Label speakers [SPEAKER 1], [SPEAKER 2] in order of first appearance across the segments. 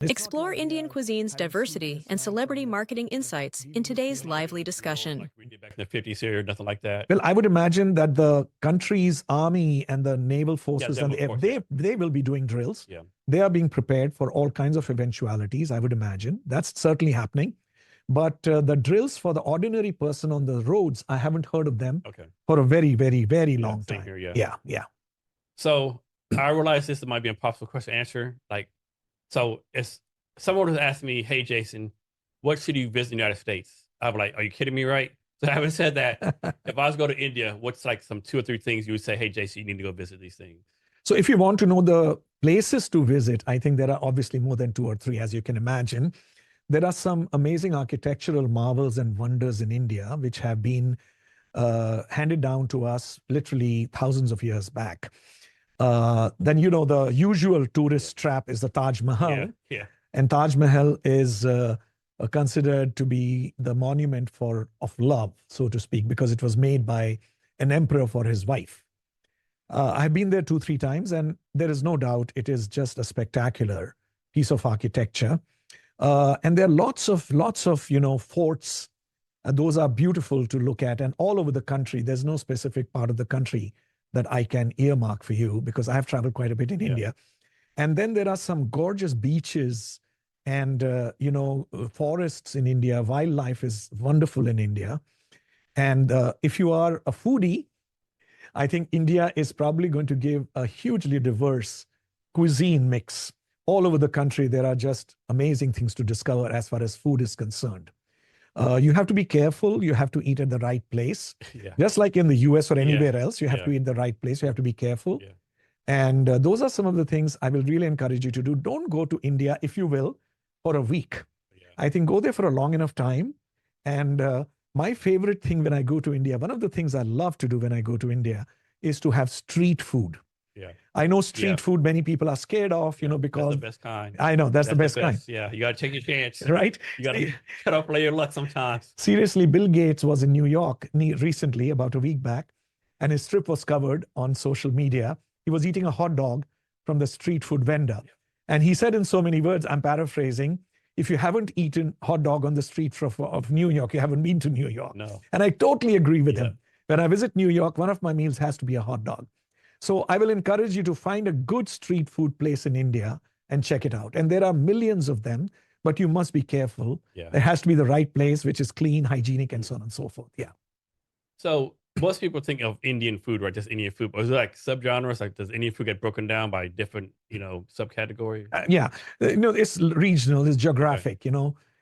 [SPEAKER 1] Explore Indian cuisine's diversity and celebrity marketing insights in today's lively discussion.
[SPEAKER 2] Like we did back in the 50s here, nothing like that.
[SPEAKER 3] Well, I would imagine that the country's army and the naval forces
[SPEAKER 2] them,
[SPEAKER 3] and
[SPEAKER 2] of course,
[SPEAKER 3] they will be doing drills.
[SPEAKER 2] Yeah.
[SPEAKER 3] They are being prepared for all kinds of eventualities, I would imagine. That's certainly happening. But the drills for the ordinary person on the roads, I haven't heard of them for a very, very, very long time.
[SPEAKER 2] Here,
[SPEAKER 3] yeah.
[SPEAKER 2] So I realize this might be an impossible question to answer. So if someone was asking me, hey, Jason, what should you visit in the United States? I'm like, are you kidding me, right? So I haven't said that. If I was to go to India, what's like some 2 or 3 things you would say, hey, Jason, you need to go visit these things?
[SPEAKER 3] So if you want to know the places to visit, I think there are obviously more than 2 or 3, as you can imagine. There are some amazing architectural marvels and wonders in India, which have been handed down to us literally thousands of years back. Then, the usual tourist trap is the Taj Mahal.
[SPEAKER 2] Yeah.
[SPEAKER 3] And Taj Mahal is considered to be the monument of love, so to speak, because it was made by an emperor for his wife. I've been there 2, 3 times, and there is no doubt it is just a spectacular piece of architecture. And there are lots of forts. Those are beautiful to look at, and all over the country. There's no specific part of the country that I can earmark for you because I have traveled quite a bit in India. And then there are some gorgeous beaches and, forests in India. Wildlife is wonderful in India. And if you are a foodie, I think India is probably going to give a hugely diverse cuisine mix. All over the country, there are just amazing things to discover as far as food is concerned. You have to be careful. You have to eat at the right place. Just like in the US or anywhere else, you have to eat the right place. You have to be careful. And those are some of the things I will really encourage you to do. Don't go to India, if you will, for a week. I think go there for a long enough time. And my favorite thing when I go to India, one of the things I love to do when I go to India is to have street food. I know street food many people are scared of, because
[SPEAKER 2] that's the best kind.
[SPEAKER 3] I know that's the best kind.
[SPEAKER 2] Yeah, you got to take your chance.
[SPEAKER 3] Right?
[SPEAKER 2] You got to cut off your luck sometimes.
[SPEAKER 3] Seriously, Bill Gates was in New York recently, about a week back, and his trip was covered on social media. He was eating a hot dog from the street food vendor. And he said in so many words, I'm paraphrasing, if you haven't eaten hot dog on the street of New York, you haven't been to New York.
[SPEAKER 2] No.
[SPEAKER 3] And I totally agree with him. When I visit New York, one of my meals has to be a hot dog. So I will encourage you to find a good street food place in India and check it out. And there are millions of them, but you must be careful. There has to be the right place, which is clean, hygienic, and so on and so forth.
[SPEAKER 2] So most people think of Indian food, right? Just Indian food. Or is it like subgenres? Like, does Indian food get broken down by different, subcategories?
[SPEAKER 3] It's regional, it's geographic.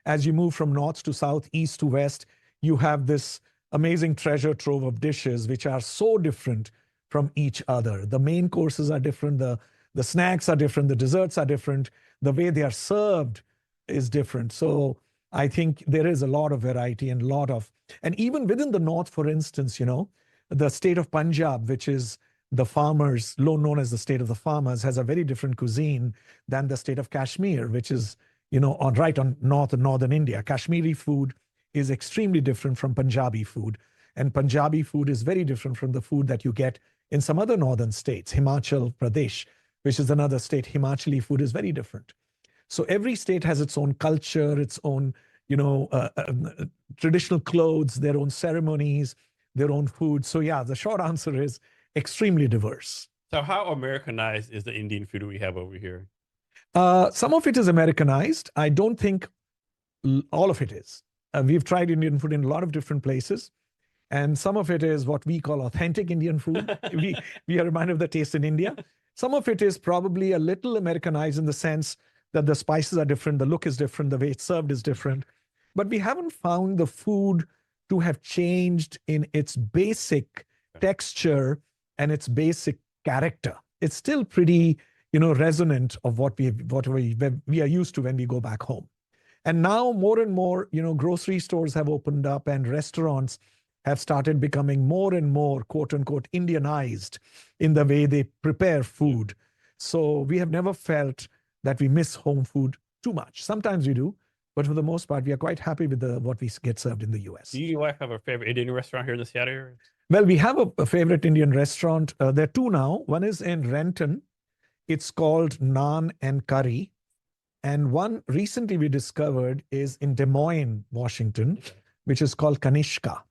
[SPEAKER 3] As you move from north to south, east to west, you have this amazing treasure trove of dishes which are so different from each other. The main courses are different, the snacks are different, the desserts are different, the way they are served is different. So I think there is a lot of variety and even within the north, for instance, the state of Punjab, which is the farmers, known as the state of the farmers, has a very different cuisine than the state of Kashmir, which is, on northern India. Kashmiri food is extremely different from Punjabi food. And Punjabi food is very different from the food that you get in some other northern states. Himachal Pradesh, which is another state, Himachali food is very different. So every state has its own culture, its own, traditional clothes, their own ceremonies, their own food. So the short answer is extremely diverse.
[SPEAKER 2] So how Americanized is the Indian food we have over here?
[SPEAKER 3] Some of it is Americanized. I don't think all of it is. We've tried Indian food in a lot of different places. And some of it is what we call authentic Indian food. we are reminded of the taste in India. Some of it is probably a little Americanized in the sense that the spices are different, the look is different, the way it's served is different. But we haven't found the food to have changed in its basic texture and its basic character. It's still pretty, resonant of what we are used to when we go back home. And now more and more, grocery stores have opened up and restaurants have started becoming more and more, quote unquote, Indianized in the way they prepare food. So we have never felt that we miss home food too much. Sometimes we do, but for the most part, we are quite happy with what we get served in the US.
[SPEAKER 2] Do you have a favorite Indian restaurant here in the Seattle area?
[SPEAKER 3] Well, we have a favorite Indian restaurant. There are 2 now. One is in Renton. It's called Naan and Curry. And one recently we discovered is in Des Moines, Washington, which is called Kanishka.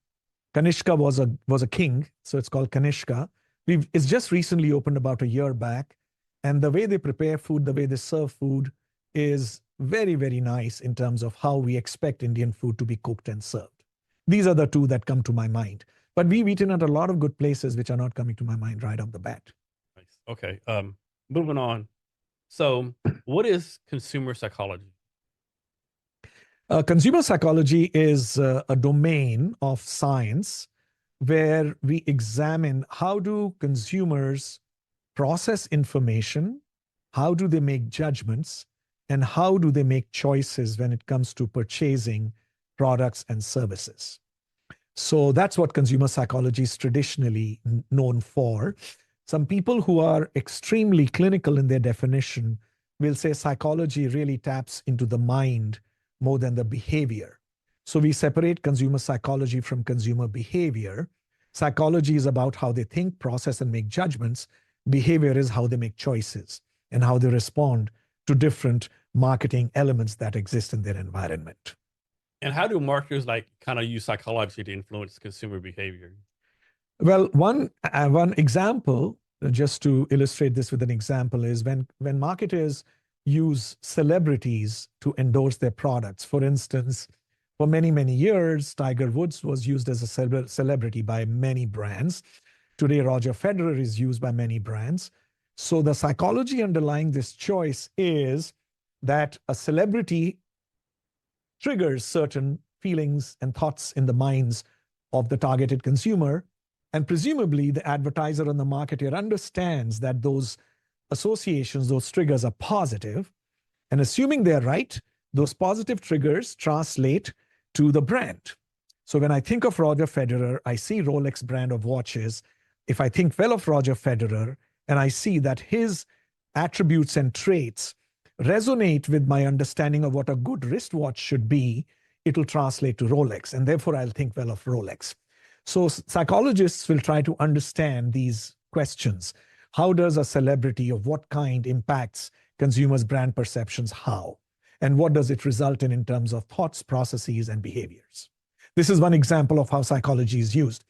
[SPEAKER 3] Kanishka was a king, so it's called Kanishka. It's just recently opened about a year back. And the way they prepare food, the way they serve food is very, very nice in terms of how we expect Indian food to be cooked and served. These are the two that come to my mind. But we've eaten at a lot of good places which are not coming to my mind right off the bat.
[SPEAKER 2] Nice. Okay. Moving on. So, what is consumer psychology?
[SPEAKER 3] Consumer psychology is a domain of science where we examine how do consumers process information, how do they make judgments, and how do they make choices when it comes to purchasing products and services. So that's what consumer psychology is traditionally known for. Some people who are extremely clinical in their definition will say psychology really taps into the mind more than the behavior. So we separate consumer psychology from consumer behavior. Psychology is about how they think, process, and make judgments. Behavior is how they make choices and how they respond to different marketing elements that exist in their environment.
[SPEAKER 2] And how do marketers kind of use psychology to influence consumer behavior?
[SPEAKER 3] Well, one example, just to illustrate this with an example, is when marketers use celebrities to endorse their products. For instance, for many, many years, Tiger Woods was used as a celebrity by many brands. Today, Roger Federer is used by many brands. So the psychology underlying this choice is that a celebrity triggers certain feelings and thoughts in the minds of the targeted consumer. And presumably the advertiser and the marketer understands that those associations, those triggers are positive. And assuming they're right, those positive triggers translate to the brand. So when I think of Roger Federer, I see Rolex brand of watches. If I think well of Roger Federer and I see that his attributes and traits resonate with my understanding of what a good wristwatch should be, it'll translate to Rolex. And therefore, I'll think well of Rolex. So psychologists will try to understand these questions. How does a celebrity of what kind impacts consumers' brand perceptions? How? And what does it result in terms of thoughts, processes, and behaviors? This is one example of how psychology is used.